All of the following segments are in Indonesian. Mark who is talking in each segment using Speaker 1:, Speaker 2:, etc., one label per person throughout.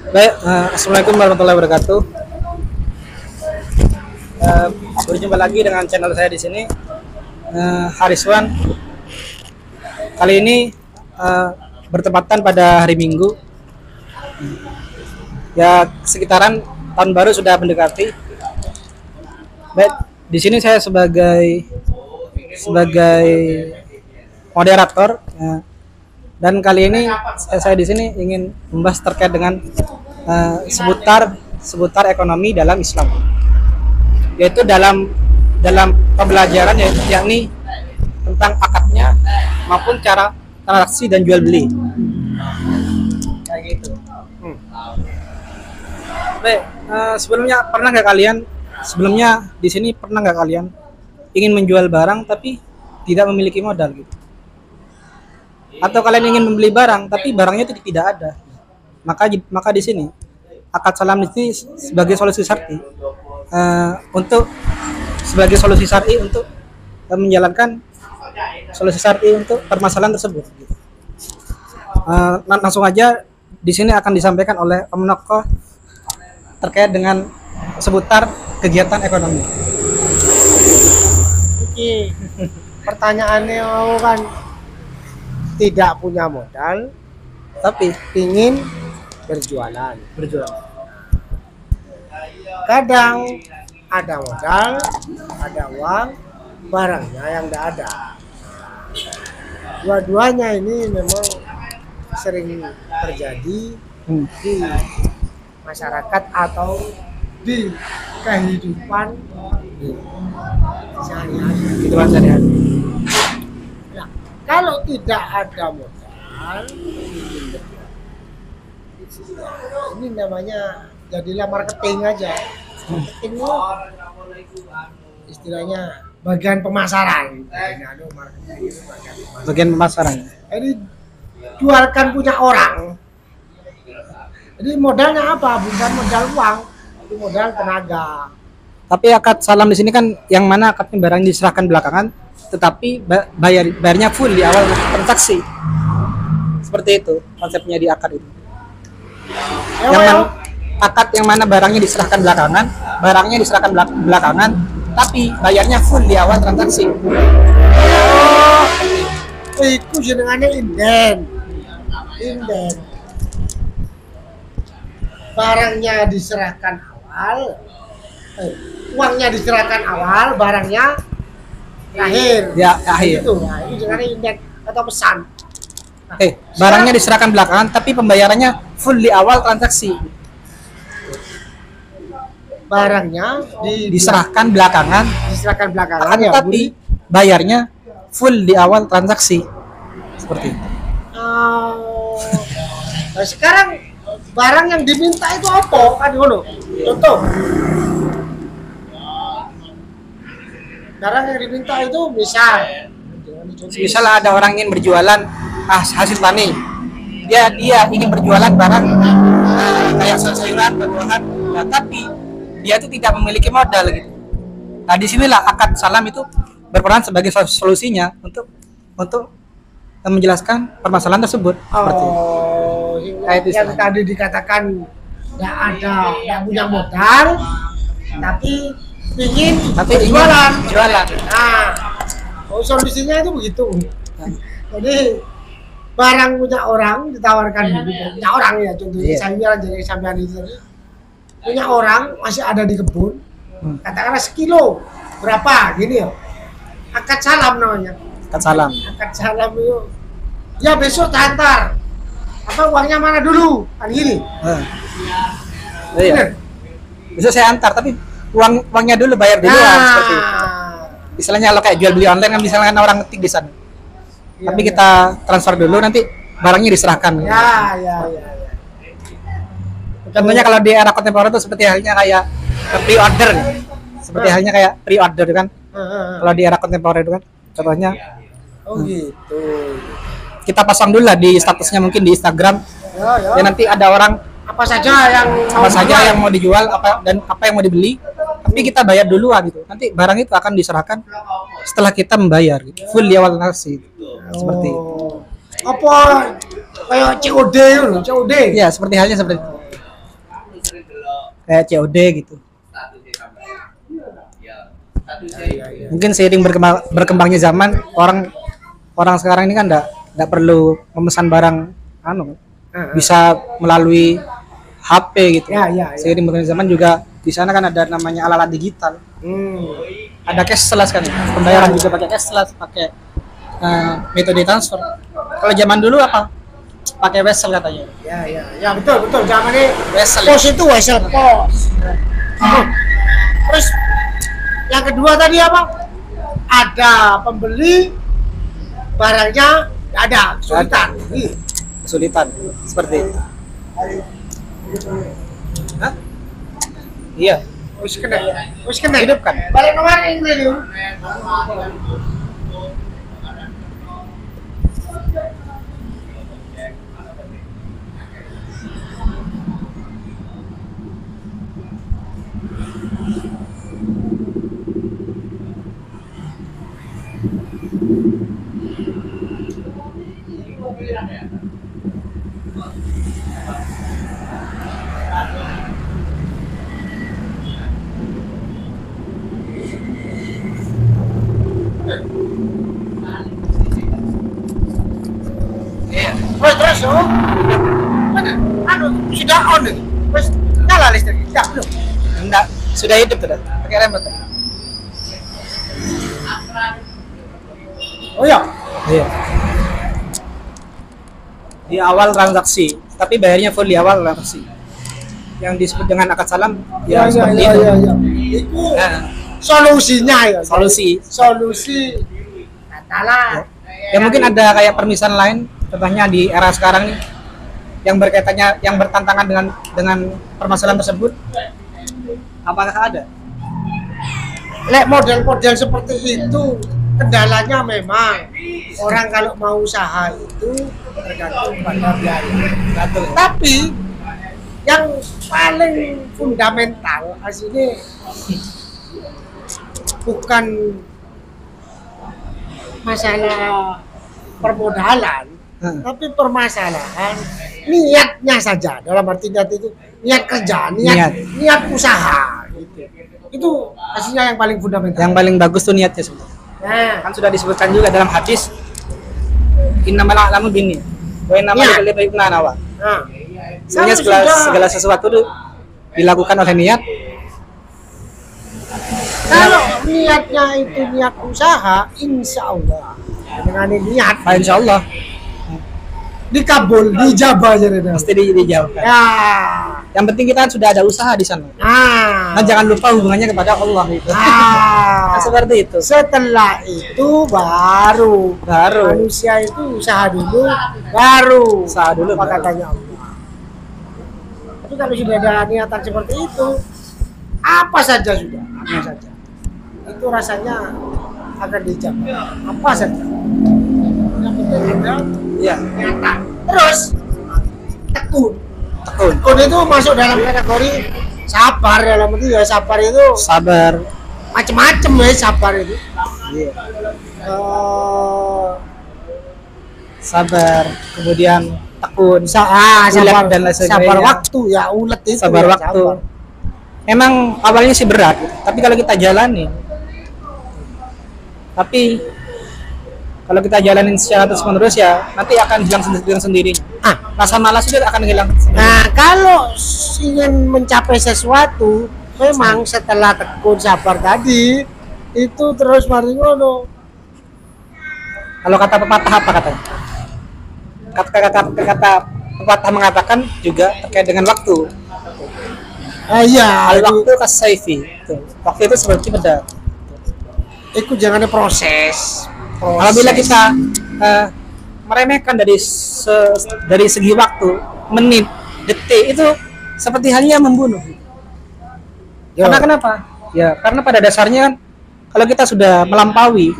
Speaker 1: Baik, assalamualaikum warahmatullahi wabarakatuh. Berjumpa lagi dengan channel saya di sini, Hariswan. Kali ini bertepatan pada hari Minggu. Ya, sekitaran tahun baru sudah mendekati. Baik, di sini saya sebagai moderator. Dan kali ini saya di sini ingin membahas terkait dengan seputar ekonomi dalam Islam, yaitu dalam pembelajaran yakni tentang akadnya maupun cara transaksi dan jual beli kayak gitu. Baik, sebelumnya di sini pernah nggak kalian ingin menjual barang tapi tidak memiliki modal gitu? Atau kalian ingin membeli barang tapi barangnya itu tidak ada? Maka di sini akad salam ini sebagai solusi syar'i untuk menjalankan solusi syar'i untuk permasalahan tersebut. Langsung aja di sini akan disampaikan oleh Om Noko terkait dengan seputar kegiatan ekonomi.
Speaker 2: Oke, pertanyaannya kan tidak punya modal
Speaker 1: Tapi
Speaker 2: ingin berjualan. Kadang ada modal, ada uang, barangnya yang tidak ada. Dua-duanya ini memang sering terjadi di masyarakat atau di kehidupan sehari-hari.
Speaker 1: kehidupan sehari-hari.
Speaker 2: Nah, kalau tidak ada modal, ini namanya jadilah marketing aja. Marketing itu istilahnya bagian pemasaran.
Speaker 1: Bagian pemasaran.
Speaker 2: Jadi jualkan punya orang. Jadi modalnya apa? Bukan modal uang, tapi modal tenaga.
Speaker 1: Tapi akad salam di sini kan yang mana akadnya barang diserahkan belakangan, tetapi bayarnya full di awal transaksi. Seperti itu konsepnya di akad itu. Akad yang mana barangnya diserahkan belakangan, tapi bayarnya full di awal transaksi.
Speaker 2: Itu jenengannya inden. Barangnya diserahkan awal, uangnya diserahkan awal, barangnya terakhir.
Speaker 1: Ya, akhir.
Speaker 2: Itu, nah, ini jenengannya inden atau pesan.
Speaker 1: Barangnya diserahkan belakangan, tapi pembayarannya full di awal transaksi.
Speaker 2: Barangnya
Speaker 1: Diserahkan belakangan,
Speaker 2: ya,
Speaker 1: tapi bayarnya full di awal transaksi. Seperti itu.
Speaker 2: Nah, sekarang barang yang diminta itu apa? Kan ngono. Contoh. Barang yang diminta itu
Speaker 1: Misal ada orang ingin berjualan hasil tani, dia ingin berjualan barang kayak sayuran, buah-buahan, nah, tapi dia itu tidak memiliki modal gitu. Nah, disinilah akad salam itu berperan sebagai solusinya untuk menjelaskan permasalahan tersebut. Seperti
Speaker 2: yang tadi dikatakan tidak punya modal, tapi ingin jualan. Nah, solusinya itu begitu. Jadi barang punya orang ditawarkan dulu, punya orang ya, contohnya saya jadi sampean itu tadi. Punya orang masih ada di kebun, katakanlah sekilo berapa gini ya, akad salam namanya. Akad salam itu ya besok antar, apa uangnya mana dulu kan gini.
Speaker 1: Iya. Besok saya antar, tapi uangnya dulu bayar duluan. Seperti itu. Misalnya kalau kayak jual beli online kan misalnya orang ngetik di sana, tapi kita transfer dulu, nanti barangnya diserahkan.
Speaker 2: Ya.
Speaker 1: Contohnya kalau di era kontemporer itu seperti halnya kayak pre-order, kan. Kalau di era kontemporer itu kan, contohnya.
Speaker 2: Gitu.
Speaker 1: Kita pasang dulu lah di statusnya, mungkin di Instagram. Ya nanti ada orang
Speaker 2: apa saja yang
Speaker 1: mau dijual, apa yang mau dibeli, tapi kita bayar duluan gitu. Nanti barang itu akan diserahkan setelah kita membayar gitu. Full di awal transaksi. Seperti itu.
Speaker 2: Apa kayak COD?
Speaker 1: Ya, seperti halnya seperti itu. kayak COD gitu. Mungkin seiring berkembangnya zaman, orang sekarang ini kan enggak perlu memesan barang bisa melalui HP gitu. Seiring berkembangnya zaman juga di sana kan ada namanya alat-alat digital. Ada cashless kan, pembayaran juga pakai cashless, pakai metode transfer. Kalau zaman dulu apa? Pakai wesel katanya.
Speaker 2: Ya betul zaman ini
Speaker 1: Wesel.
Speaker 2: pos itu wesel pos. Terus yang kedua tadi apa? Ada pembeli, barangnya nggak ada,
Speaker 1: Kesulitan seperti itu. Hah? Iya.
Speaker 2: Wis kena.
Speaker 1: Hidup kan?
Speaker 2: Balik kemarin ini. Terus mana? Sudah on nih. Terus nyala listrik. Belum.
Speaker 1: Enggak, sudah hidup tuh. Pakai remote.
Speaker 2: Oh iya.
Speaker 1: Iya. Di awal transaksi, tapi bayarnya full di awal transaksi. Yang disebut dengan akad salam, seperti itu.
Speaker 2: Itu solusinya ya. Solusi katalah.
Speaker 1: Ya mungkin ada kayak permisalan lain, contohnya di era sekarang nih, yang berkaitannya, yang bertantangan dengan permasalahan tersebut. Apakah ada?
Speaker 2: Lek model-model seperti itu kendalanya memang orang kalau mau usaha itu tergantung pada biaya. Tapi yang paling fundamental aslinya bukan masalah permodalan, tapi permasalahan niatnya saja. Dalam arti niat itu niat kerja, niat usaha gitu. Itu aslinya yang paling fundamental.
Speaker 1: Yang paling bagus tuh niatnya sebenarnya. Kan sudah disebutkan juga dalam hadis, innamal a'lamu binniyat wa innamal likulli imrin ma nawa. Segala sesuatu itu dilakukan oleh niat.
Speaker 2: Kalau niatnya itu niat usaha, insya Allah dengan niat,
Speaker 1: insya Allah
Speaker 2: dikabul, dijabah jadi
Speaker 1: pasti dijawab.
Speaker 2: Ya.
Speaker 1: Yang penting kita sudah ada usaha di sana. Nah, jangan lupa hubungannya kepada Allah itu. Nah, seperti itu.
Speaker 2: Setelah itu baru manusia itu usaha dulu, baru katanya Allah. Tapi kalau sudah ada niatan seperti itu, apa saja itu rasanya akan dijawab. Apa saja. Yang penting
Speaker 1: ya.
Speaker 2: Terus tekun itu masuk dalam kategori sabar. Dalam itu ya sabar macam-macam ya sabar itu.
Speaker 1: Iya. Sabar, kemudian tekun,
Speaker 2: sabar
Speaker 1: dan lain sebagainya.
Speaker 2: Sabar waktu ya, ulet itu.
Speaker 1: Sabar
Speaker 2: ya,
Speaker 1: waktu.
Speaker 2: Sabar.
Speaker 1: Emang awalnya sih berat, tapi kalau kita jalanin secara terus-menerus ya nanti akan hilang sendiri. Rasa malas itu akan hilang.
Speaker 2: Nah, kalau ingin mencapai sesuatu, memang setelah tekun sabar tadi itu terus mari ngono.
Speaker 1: Kalau kata pepatah apa katanya? Kata pepatah mengatakan juga terkait dengan waktu.
Speaker 2: Iya,
Speaker 1: waktu kasaifi. Waktu itu seperti pedang.
Speaker 2: Itu jangan proses.
Speaker 1: Apabila kita meremehkan dari segi waktu, menit, detik itu seperti halnya membunuh. Karena kenapa? Ya, karena pada dasarnya kan kalau kita sudah melampaui,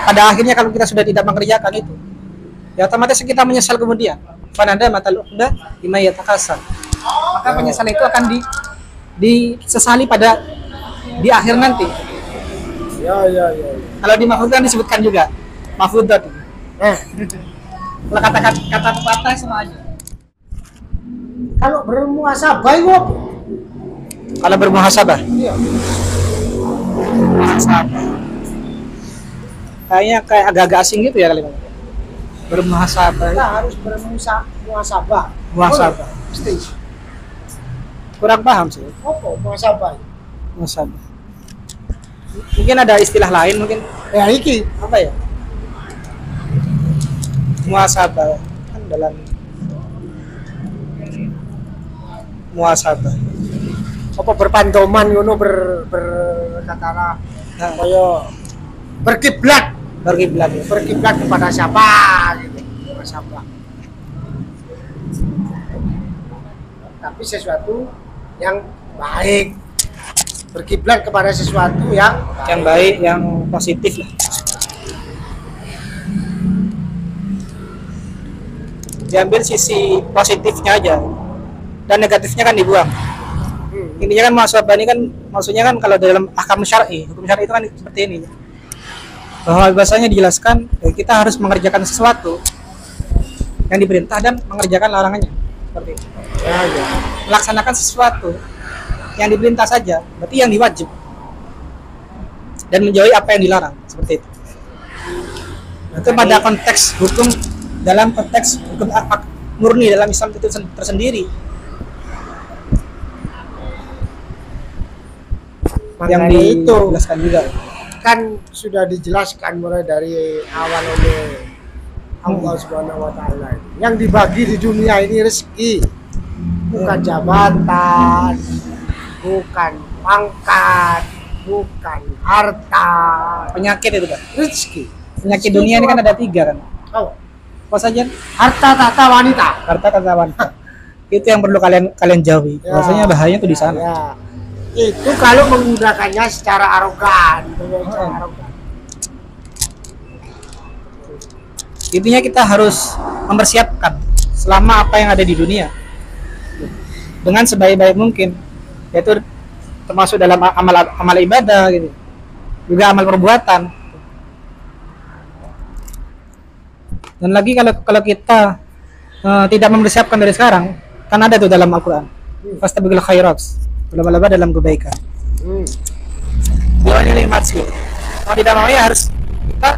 Speaker 1: pada akhirnya kalau kita sudah tidak mengerjakan itu, ya otomatis kita menyesal kemudian. Fanada matal uqdah bima yatakasal. Maka penyesalan itu akan disesali di akhir nanti.
Speaker 2: Ya.
Speaker 1: Kalau di Mahfudzah disebutkan juga Mahfudzah. Kalau kata pepatah sama aja.
Speaker 2: Kalau bermuasabah itu
Speaker 1: Kalau bermuhasabah.
Speaker 2: Iya.
Speaker 1: Muhasabah. Kayaknya kayak agak-agak asing gitu ya kalimatnya. Bermuhasabah.
Speaker 2: Kita harus bermuhasabah.
Speaker 1: Muhasabah.
Speaker 2: Mesti.
Speaker 1: Kurang paham sih.
Speaker 2: Apa muhasabah?
Speaker 1: Muhasabah. Mungkin ada istilah lain mungkin.
Speaker 2: Ya iki
Speaker 1: Apa ya? Muhasabah kan dalam muhasabah.
Speaker 2: apa berpantoman ngono berkatalah kaya berkiblat
Speaker 1: Berkiblat ya.
Speaker 2: berkiblat kepada siapa gitu muhasabah. Tapi sesuatu yang baik, berkiblat kepada sesuatu yang
Speaker 1: Baik, yang positif lah. Diambil sisi positifnya aja dan negatifnya kan dibuang. Intinya kan muhasabah ini kan maksudnya kan kalau dalam ahkam syar'i, hukum syar'i itu kan seperti ini. Bahwa bahasanya dijelaskan kita harus mengerjakan sesuatu yang diperintah dan mengerjakan larangannya. Seperti itu.
Speaker 2: ya.
Speaker 1: Melaksanakan sesuatu yang diperintah saja, berarti yang diwajib. Dan menjauhi apa yang dilarang, seperti itu. Itu pada konteks hukum, dalam konteks hukum murni dalam Islam itu tersendiri. Yang dijelaskan juga
Speaker 2: kan sudah dijelaskan mulai dari awal oleh Allah Subhanahu wa taala. Yang dibagi di dunia ini rezeki, bukan jabatan, bukan pangkat, bukan harta,
Speaker 1: penyakit itu kan.
Speaker 2: rezeki.
Speaker 1: Penyakit dunia ini kan ada 3 kan.
Speaker 2: Oh,
Speaker 1: Apa saja?
Speaker 2: harta tahta wanita.
Speaker 1: Harta kata wanita. Itu yang perlu kalian jauhi.
Speaker 2: Ya.
Speaker 1: Bahwasanya bahayanya tuh di sana.
Speaker 2: Ya. Itu kalau menggunakannya secara arogan,
Speaker 1: Intinya kita harus mempersiapkan selama apa yang ada di dunia dengan sebaik-baik mungkin, yaitu termasuk dalam amal ibadah gitu, juga amal perbuatan. Dan lagi kalau kita tidak mempersiapkan dari sekarang, kan ada tuh dalam Al-Quran, fastabiqul khairat, berlomba-lomba dalam kebaikan. Doanya nikmat sih. Mau tidak mau ya harus kita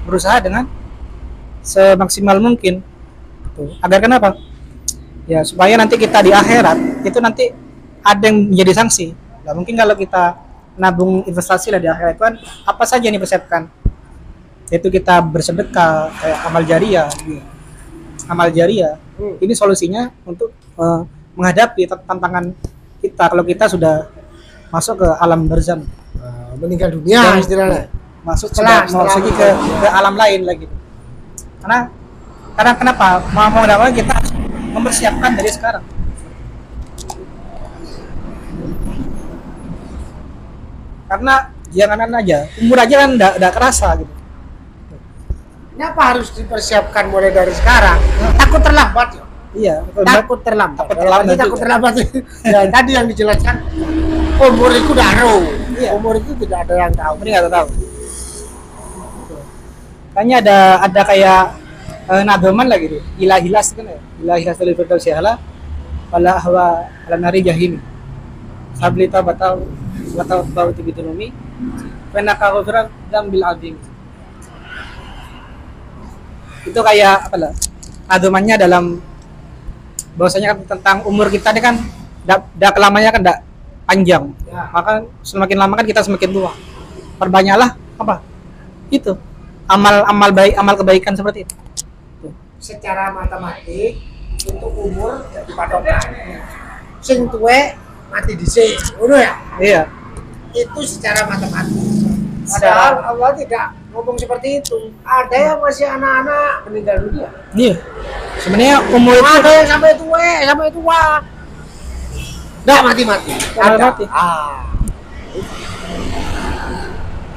Speaker 1: berusaha dengan semaksimal mungkin. Tuh. Agar kenapa? Ya supaya nanti kita di akhirat itu nanti ada yang menjadi sanksi. Nah, mungkin kalau kita nabung investasi lah di akhirat itu kan apa saja yang dipersiapkan, yaitu kita bersedekah, kayak amal jariah. Amal jariah ini solusinya untuk menghadapi tantangan kita kalau kita sudah masuk ke alam barzan,
Speaker 2: meninggal dunia istilahnya.
Speaker 1: Masuk setelah ke alam lain lagi. Karena kenapa? Mau nggak mau kita harus mempersiapkan dari sekarang. Karena janganan aja, umur aja kan enggak kerasa gitu.
Speaker 2: Kenapa harus dipersiapkan mulai dari sekarang? Takut terlambat ya.
Speaker 1: Iya,
Speaker 2: Takut terlambat.
Speaker 1: Takut terlambat.
Speaker 2: Ya, tadi yang dijelaskan umur itu daru.
Speaker 1: Iya.
Speaker 2: Umur itu tidak ada yang tahu.
Speaker 1: Ini nggak tahu. Kayaknya ada kayak nadoman lah gitu. Hilas kan ya. Hilas dari Firdaus Sihala. Wala ahwa ala nari jahim. Sabli tabatau wa tawbau tibidunumi. Fenaka ghafran dzambil azim. Itu kayak apa lah? Nadomannya dalam bahwasanya kan tentang umur kita ini kan kelamanya kan enggak panjang.
Speaker 2: Ya.
Speaker 1: Maka semakin lama kan kita semakin tua. Perbanyaklah apa? Itu amal baik, amal kebaikan seperti itu.
Speaker 2: Secara matematik untuk umur jadi patokan. Sing tuwe mati dhisik, ngono ya?
Speaker 1: Iya.
Speaker 2: Itu secara matematis. Padahal Allah tidak ngomong seperti itu. Ada yang masih anak-anak meninggal dunia.
Speaker 1: Iya. Sebenarnya umur itu
Speaker 2: Ada yang sampai tua. Nggak mati-mati.
Speaker 1: Nggak
Speaker 2: Ada.
Speaker 1: mati.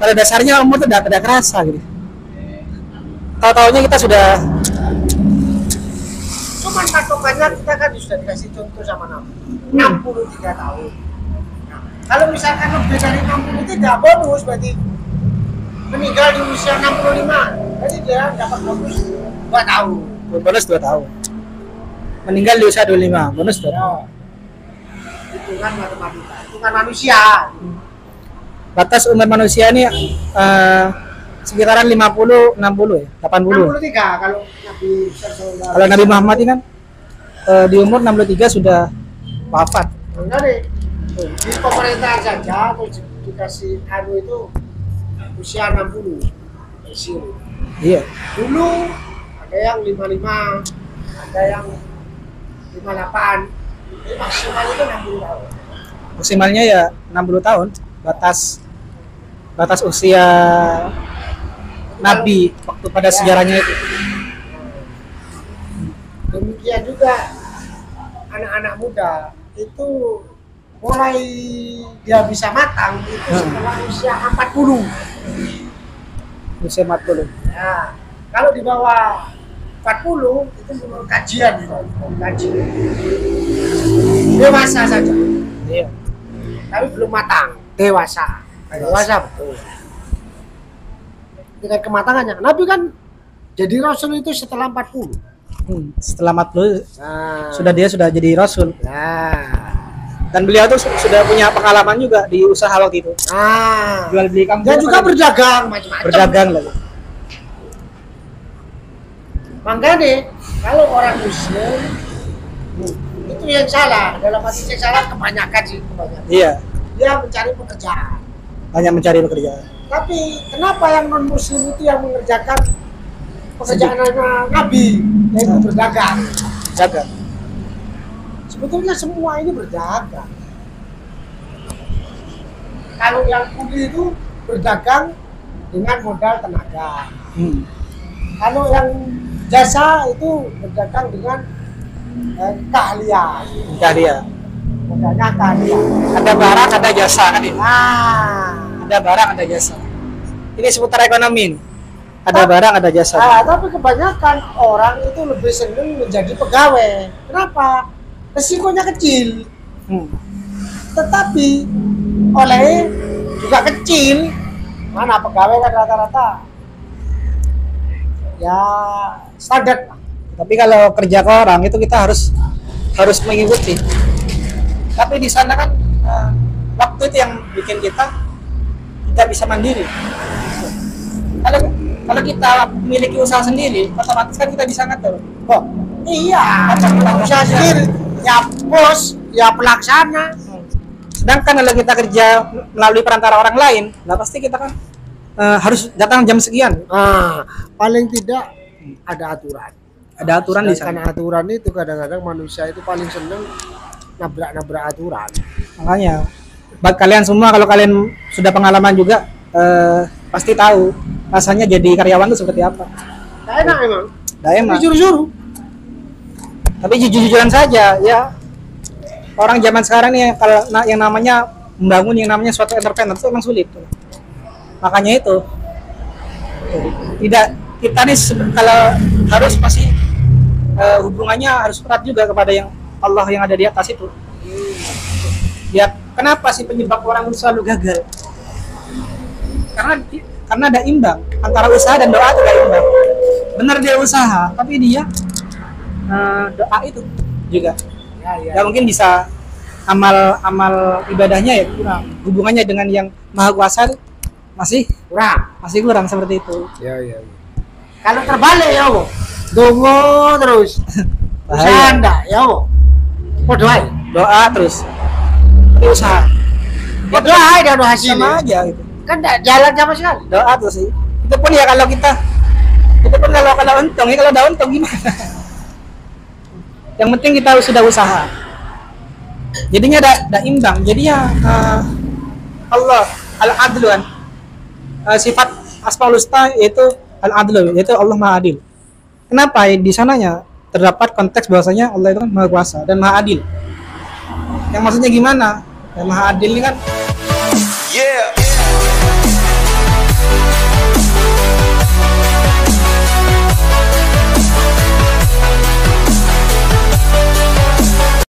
Speaker 1: Pada dasarnya umur itu tidak kerasa gitu. Tahu-taunya kita sudah
Speaker 2: Cuman patokannya kita kan sudah dikasih contoh sama Nabi. 63 tahun. Nah, kalau misalkan lebih dari 60 tidak bonus berarti meninggal di usia 65. Jadi dia dapat bonus 2 tahun.
Speaker 1: bonus 2 tahun. Meninggal di usia 25, bonus 2 tahun.
Speaker 2: hitungan matematika, hitungan manusia.
Speaker 1: Batas umur manusia ini sekitaran 50, 60 ya, 80.
Speaker 2: 63 kalau Nabi Sallallahu
Speaker 1: Kalau Nabi Muhammad ini kan di umur 63 sudah wafat.
Speaker 2: Enggak deh. Di pemerintahan saja atau dikasih anu itu usia 60 pensiun.
Speaker 1: Iya.
Speaker 2: Dulu ada yang 55, ada yang 58. Ini maksimal itu 60 tahun.
Speaker 1: Maksimalnya ya 60 tahun batas usia Nabi waktu pada sejarahnya itu.
Speaker 2: Demikian juga anak-anak muda itu mulai dia bisa matang itu setelah usia 40.
Speaker 1: Usia 40.
Speaker 2: Nah, kalau di bawah 40 itu menurut kajian itu, kajian. Dewasa saja.
Speaker 1: Iya.
Speaker 2: Tapi belum matang, dewasa. Dewasa betul. Dengan kematangannya. Nabi kan jadi rasul itu setelah 40.
Speaker 1: Setelah 40
Speaker 2: Nah,
Speaker 1: sudah jadi rasul.
Speaker 2: nah,
Speaker 1: Dan beliau tuh sudah punya pengalaman juga di usaha waktu itu.
Speaker 2: nah.
Speaker 1: Jual beli kampung.
Speaker 2: Dan juga berdagang macam-macam.
Speaker 1: Berdagang lagi.
Speaker 2: Makanya kalau orang Muslim itu yang salah, dalam arti yang salah kebanyakan sih kebanyakan.
Speaker 1: Iya.
Speaker 2: Dia mencari pekerjaan.
Speaker 1: Hanya mencari pekerjaan.
Speaker 2: Tapi kenapa yang non Muslim itu yang mengerjakan pekerjaan Nabi, yaitu berdagang?
Speaker 1: Dagang.
Speaker 2: Sebetulnya semua ini berdagang. Kalau yang kuli itu berdagang dengan modal tenaga. Kalau yang jasa itu berdagang dengan keahlian.
Speaker 1: Dia.
Speaker 2: Modalnya keahlian.
Speaker 1: Ada barang, ada jasa kan ini.
Speaker 2: Nah,
Speaker 1: Ada barang, ada jasa. Ini seputar ekonomi. Ada barang, ada jasa.
Speaker 2: tapi kebanyakan orang itu lebih senang menjadi pegawai. Kenapa? Resikonya kecil. Tetapi oleh juga kecil. Mana pegawai kan rata-rata ya standar.
Speaker 1: Tapi kalau kerja ke orang itu kita harus mengikuti. Tapi di sana kan waktu itu yang bikin kita bisa mandiri. Kalau kita memiliki usaha sendiri, otomatis kan kita bisa ngatur.
Speaker 2: Oh, iya, usaha sendiri. Ya bos, ya pelaksana.
Speaker 1: Sedangkan kalau kita kerja melalui perantara orang lain, nah pasti kita kan harus datang jam sekian.
Speaker 2: Paling tidak ada aturan.
Speaker 1: Ada aturan di sana.
Speaker 2: Karena aturan itu kadang-kadang manusia itu paling seneng nabrak-nabrak aturan.
Speaker 1: Makanya, buat kalian semua kalau kalian sudah pengalaman juga pasti tahu rasanya jadi karyawan itu seperti apa.
Speaker 2: Nggak enak emang.
Speaker 1: Nggak enak.
Speaker 2: Jujur-jujur.
Speaker 1: Tapi jujur-jujuran saja ya. Orang zaman sekarang nih kalau yang namanya membangun yang namanya suatu entrepreneur itu memang sulit. Makanya itu tidak kita nih kalau harus pasti hubungannya harus erat juga kepada yang Allah yang ada di atas itu. Ya kenapa sih penyebab orang selalu gagal? Karena ada imbang antara usaha dan doa itu gak imbang. Benar dia usaha, tapi dia doa itu juga. Ya mungkin bisa amal ibadahnya ya kurang. Hubungannya dengan yang Maha Kuasa masih kurang seperti itu.
Speaker 2: Ya. Kalau terbalik ya, Bu. Dongo terus. Usaha enggak ya, Bu. Doa
Speaker 1: terus. Tapi usaha.
Speaker 2: Doa ada hasil
Speaker 1: sama aja gitu.
Speaker 2: Kan enggak jalan sama sekali.
Speaker 1: Doa terus sih. Itu pun ya kalau kalau untung ya, kalau ada untung gimana? Yang penting kita sudah usaha. Jadinya ada imbang. Jadi ya Allah al-adlu kan. Sifat asmaul husna yaitu al-adlu, yaitu Allah Maha Adil. Kenapa? Di sananya terdapat konteks bahwasanya Allah itu kan Maha Kuasa dan Maha Adil. Yang maksudnya gimana? Yang Maha Adil ini kan